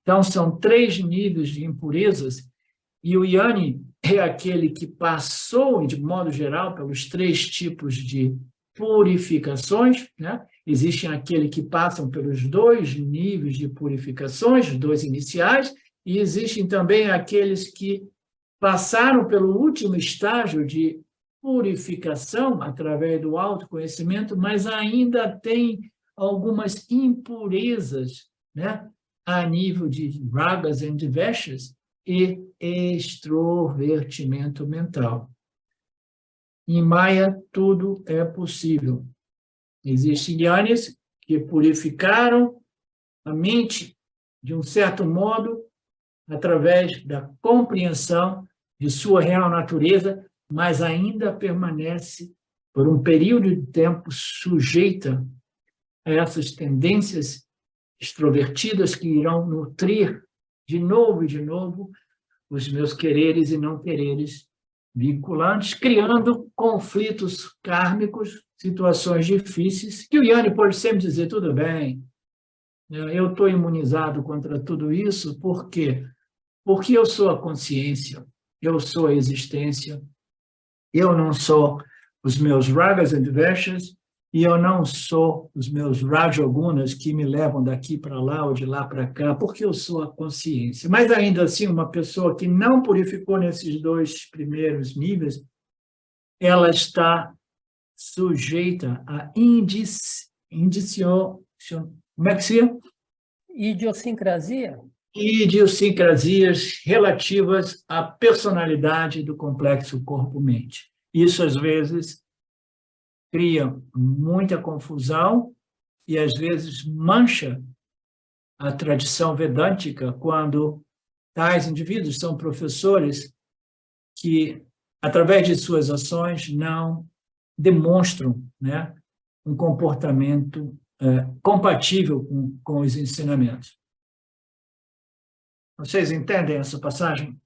Então, são 3 níveis de impurezas, e o Yanni é aquele que passou, de modo geral, pelos 3 tipos de purificações, né? Existem aqueles que passam pelos 2 níveis de purificações, os 2 iniciais, e existem também aqueles que passaram pelo último estágio de purificação através do autoconhecimento, mas ainda tem algumas impurezas, né, a nível de ragas and dveshas e extrovertimento mental. Em Maya, tudo é possível. Existem gyanis que purificaram a mente de um certo modo através da compreensão de sua real natureza, mas ainda permanece, por um período de tempo, sujeita a essas tendências extrovertidas que irão nutrir de novo, os meus quereres e não quereres vinculantes, criando conflitos kármicos, situações difíceis, que o Yanni pode sempre dizer, tudo bem, eu estou imunizado contra tudo isso, por quê? Porque eu sou a consciência, eu sou a existência, eu não sou os meus ragas e dveshas, e eu não sou os meus rajogunas que me levam daqui para lá ou de lá para cá, porque eu sou a consciência. Mas ainda assim, uma pessoa que não purificou nesses 2 primeiros níveis, ela está sujeita a como é que se chama? Idiosincrasia? Idiosincrasias relativas à personalidade do complexo corpo-mente. Isso, às vezes, cria muita confusão e, às vezes, mancha a tradição vedântica quando tais indivíduos são professores que, através de suas ações, não demonstram, né, um comportamento compatível com os ensinamentos. Vocês entendem essa passagem?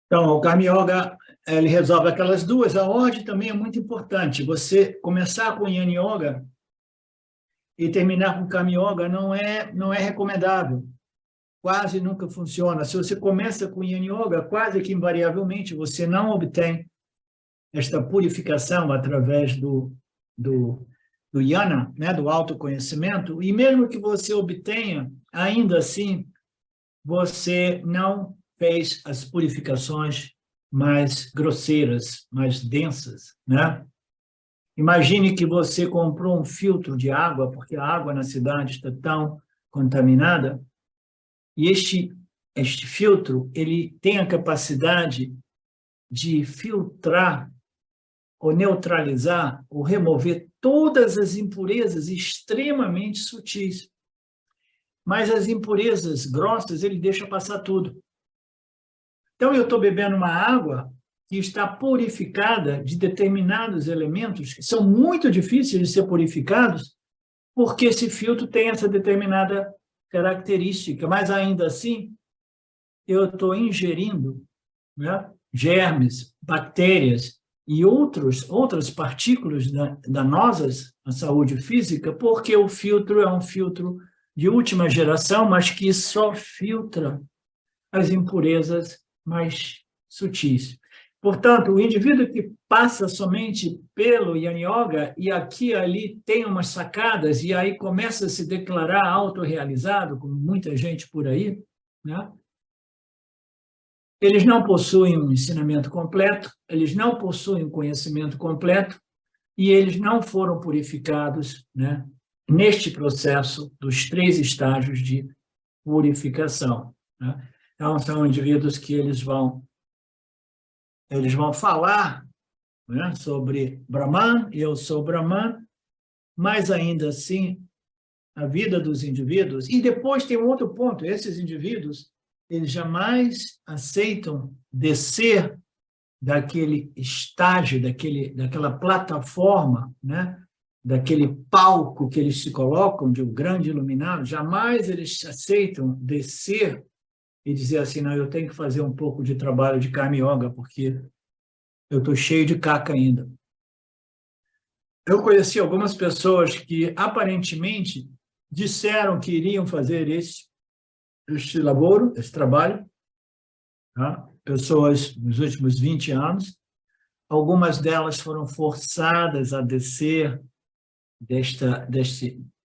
Então, o Karma Yoga, ele resolve aquelas 2. A ordem também é muito importante. Você começar com Yin Yoga e terminar com Karma Yoga não é recomendável. Quase nunca funciona. Se você começa com Yin Yoga, quase que invariavelmente você não obtém esta purificação através do Yana, né, do autoconhecimento, e mesmo que você obtenha, ainda assim, você não fez as purificações mais grosseiras, mais densas, né? Imagine que você comprou um filtro de água, porque a água na cidade está tão contaminada, e este filtro, ele tem a capacidade de filtrar ou neutralizar ou remover todas as impurezas extremamente sutis. Mas as impurezas grossas, ele deixa passar tudo. Então, eu estou bebendo uma água que está purificada de determinados elementos que são muito difíceis de ser purificados, porque esse filtro tem essa determinada característica. Mas, ainda assim, eu estou ingerindo, né, germes, bactérias e outras partículas danosas à saúde física, porque o filtro é um filtro de última geração, mas que só filtra as impurezas mais sutis. Portanto, o indivíduo que passa somente pelo Yin Yoga e aqui e ali tem umas sacadas e aí começa a se declarar autorrealizado, como muita gente por aí, né? Eles não possuem um ensinamento completo, eles não possuem um conhecimento completo e eles não foram purificados, né, neste processo dos 3 estágios de purificação, né? Então, são indivíduos que eles vão falar, né, sobre Brahman, eu sou Brahman, mas ainda assim, a vida dos indivíduos... E depois tem um outro ponto, esses indivíduos, eles jamais aceitam descer daquele estágio, daquela plataforma, né, daquele palco que eles se colocam de um grande iluminado, jamais eles aceitam descer e dizer assim, não, eu tenho que fazer um pouco de trabalho de Karma Yoga, porque eu estou cheio de caca ainda. Eu conheci algumas pessoas que, aparentemente, disseram que iriam fazer este laboro, esse trabalho, tá? Pessoas nos últimos 20 anos, algumas delas foram forçadas a descer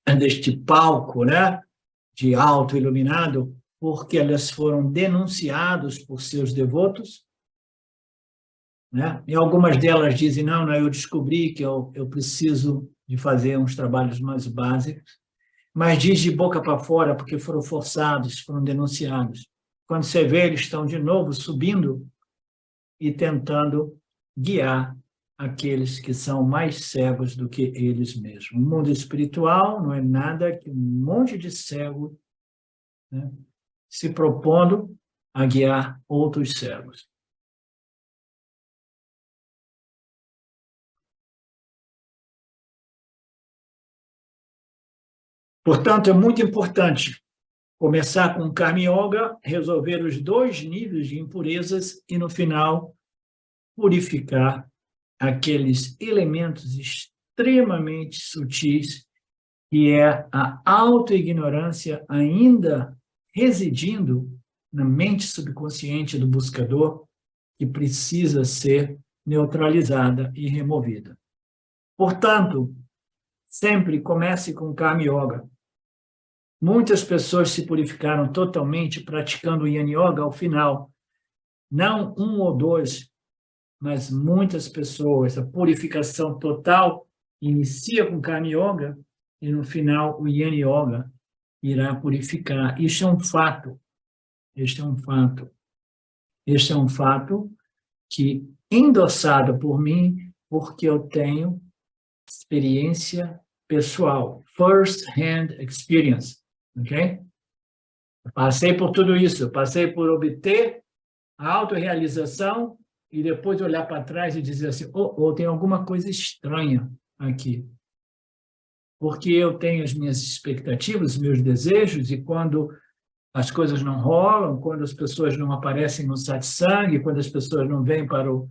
deste palco, né, de auto-iluminado, porque elas foram denunciadas por seus devotos, né? E algumas delas dizem, não, eu descobri que eu preciso de fazer uns trabalhos mais básicos, mas diz de boca para fora, porque foram forçados, foram denunciados. Quando você vê, eles estão de novo subindo e tentando guiar aqueles que são mais cegos do que eles mesmos. O mundo espiritual não é nada que um monte de cego, né, se propondo a guiar outros cegos. Portanto, é muito importante começar com Karma Yoga, resolver os 2 níveis de impurezas e, no final, purificar aqueles elementos extremamente sutis, que é a autoignorância ainda residindo na mente subconsciente do buscador, que precisa ser neutralizada e removida. Portanto, sempre comece com Karma Yoga. Muitas pessoas se purificaram totalmente praticando o Yin Yoga ao final. Não 1 ou 2, mas muitas pessoas. A purificação total inicia com Karma Yoga e, no final, o Yin Yoga irá purificar. Isso é um fato. Este é um fato. Este é um fato que, endossado por mim, porque eu tenho experiência pessoal, first-hand experience. Ok? Eu passei por tudo isso, eu passei por obter a autorrealização e depois olhar para trás e dizer assim, tem alguma coisa estranha aqui. Porque eu tenho as minhas expectativas, os meus desejos, e quando as coisas não rolam, quando as pessoas não aparecem no satsang, quando as pessoas não vêm para o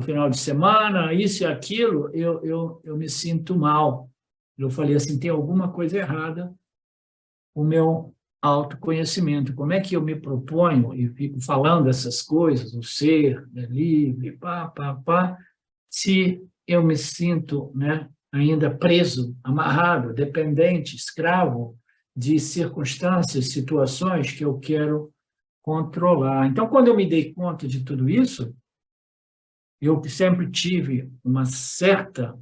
final de semana, isso e aquilo, eu me sinto mal. Eu falei assim, tem alguma coisa errada o meu autoconhecimento. Como é que eu me proponho e fico falando essas coisas, o ser, livre, se eu me sinto, né, ainda preso, amarrado, dependente, escravo de circunstâncias, situações que eu quero controlar. Então, quando eu me dei conta de tudo isso, eu sempre tive uma certa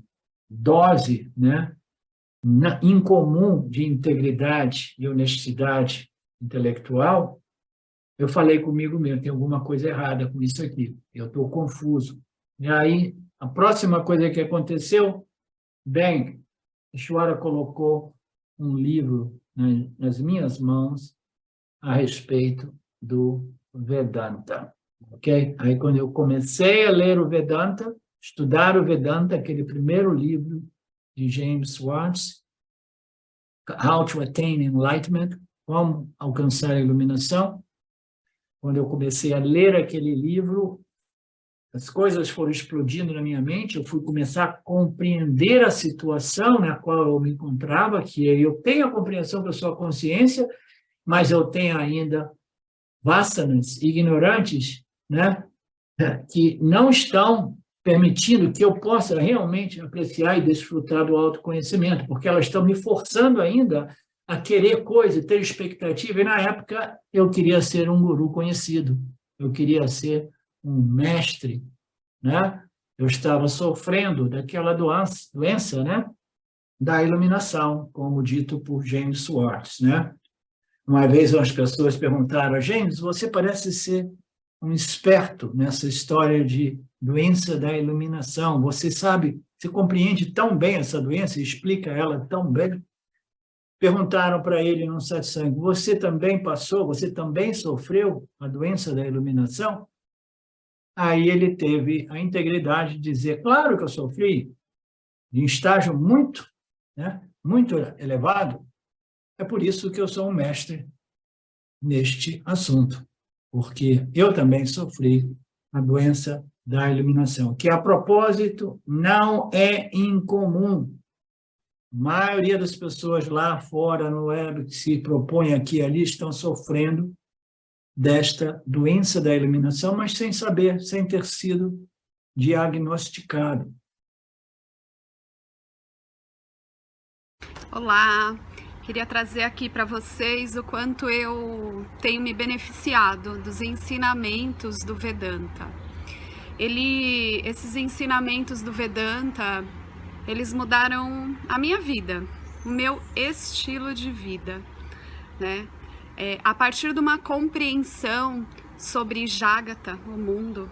dose, né, incomum de integridade e honestidade intelectual, eu falei comigo mesmo, tem alguma coisa errada com isso aqui, eu estou confuso. E aí, a próxima coisa que aconteceu, bem, Ishvara colocou um livro nas minhas mãos a respeito do Vedanta. Ok? Aí, quando eu comecei a ler o Vedanta, estudar o Vedanta, aquele primeiro livro de James Schwartz, How to Attain Enlightenment, Como Alcançar a Iluminação. Quando eu comecei a ler aquele livro, as coisas foram explodindo na minha mente, eu fui começar a compreender a situação na qual eu me encontrava, que eu tenho a compreensão da sua consciência, mas eu tenho ainda vasanas ignorantes, né, que não estão permitindo que eu possa realmente apreciar e desfrutar do autoconhecimento, porque elas estão me forçando ainda a querer coisa, ter expectativa, e na época eu queria ser um guru conhecido, eu queria ser um mestre, né? Eu estava sofrendo daquela doença, né, da iluminação, como dito por James Schwartz, né? Uma vez as pessoas perguntaram, James, você parece ser um esperto nessa história de doença da iluminação. Você sabe, você compreende tão bem essa doença e explica ela tão bem. Perguntaram para ele num satsang, você também passou, você também sofreu a doença da iluminação? Aí ele teve a integridade de dizer, claro que eu sofri, em estágio muito, né, muito elevado. É por isso que eu sou um mestre neste assunto, porque eu também sofri a doença da iluminação, que, a propósito, não é incomum. A maioria das pessoas lá fora no web que se propõem aqui e ali estão sofrendo desta doença da eliminação, mas sem saber, sem ter sido diagnosticado. Olá, queria trazer aqui para vocês o quanto eu tenho me beneficiado dos ensinamentos do Vedanta. Esses ensinamentos do Vedanta, eles mudaram a minha vida, o meu estilo de vida, né? A partir de uma compreensão sobre Jagata, o mundo,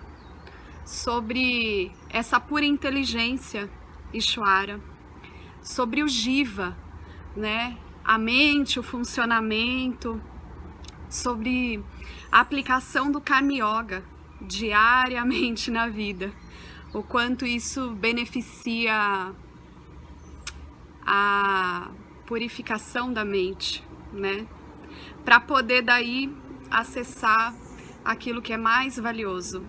sobre essa pura inteligência, Ishvara, sobre o Jiva, né? A mente, o funcionamento, sobre a aplicação do Karma Yoga diariamente na vida, o quanto isso beneficia a purificação da mente, né? Para poder daí acessar aquilo que é mais valioso.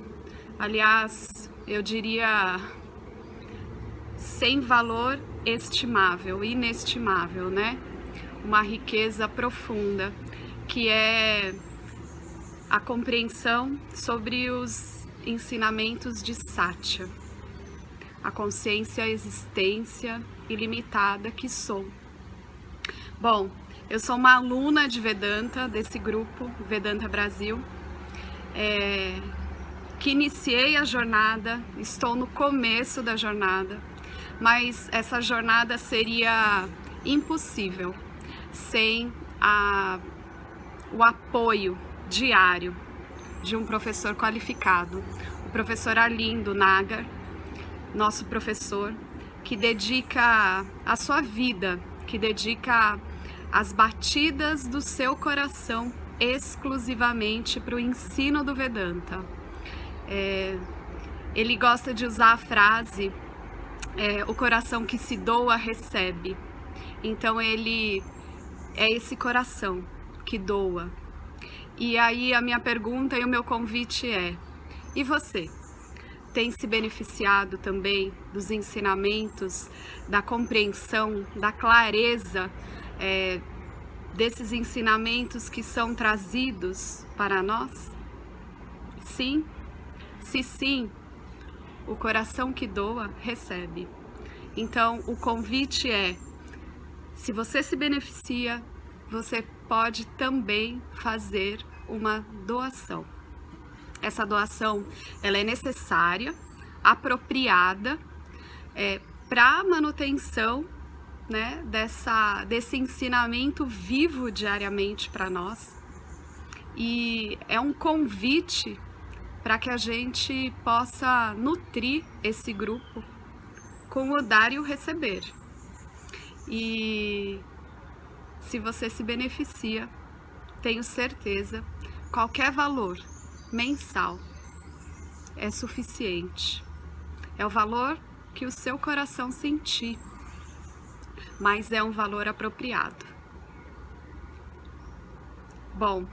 Aliás, eu diria sem valor estimável, inestimável, né? Uma riqueza profunda, que é a compreensão sobre os ensinamentos de Satya, a consciência, a existência ilimitada que sou. Bom, eu sou uma aluna de Vedanta, desse grupo Vedanta Brasil, que iniciei a jornada, estou no começo da jornada, mas essa jornada seria impossível sem o apoio diário de um professor qualificado, o professor Arlindo Nagar, nosso professor, que dedica a sua vida, que dedica as batidas do seu coração exclusivamente para o ensino do Vedanta. Ele gosta de usar a frase o coração que se doa recebe. Então ele é esse coração que doa. E aí a minha pergunta e o meu convite é: e você? Tem se beneficiado também dos ensinamentos, da compreensão, da clareza desses ensinamentos que são trazidos para nós? Sim? Se sim, o coração que doa recebe. Então o convite é: se você se beneficia, você pode também fazer uma doação. Essa doação, ela é necessária, apropriada, para a manutenção, né, desse ensinamento vivo diariamente para nós. E é um convite para que a gente possa nutrir esse grupo com o dar e o receber. E se você se beneficia, tenho certeza, qualquer valor mensal é suficiente. É o valor que o seu coração sentir, mas é um valor apropriado. Bom,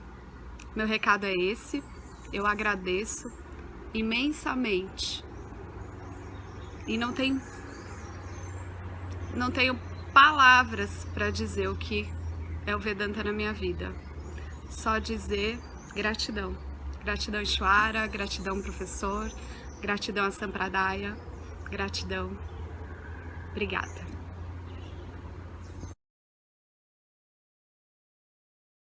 meu recado é esse. Eu agradeço imensamente e não tenho palavras para dizer o que é o Vedanta na minha vida. Só dizer gratidão. Gratidão Ishvara, gratidão professor, gratidão a Sampradaya, gratidão. Obrigada.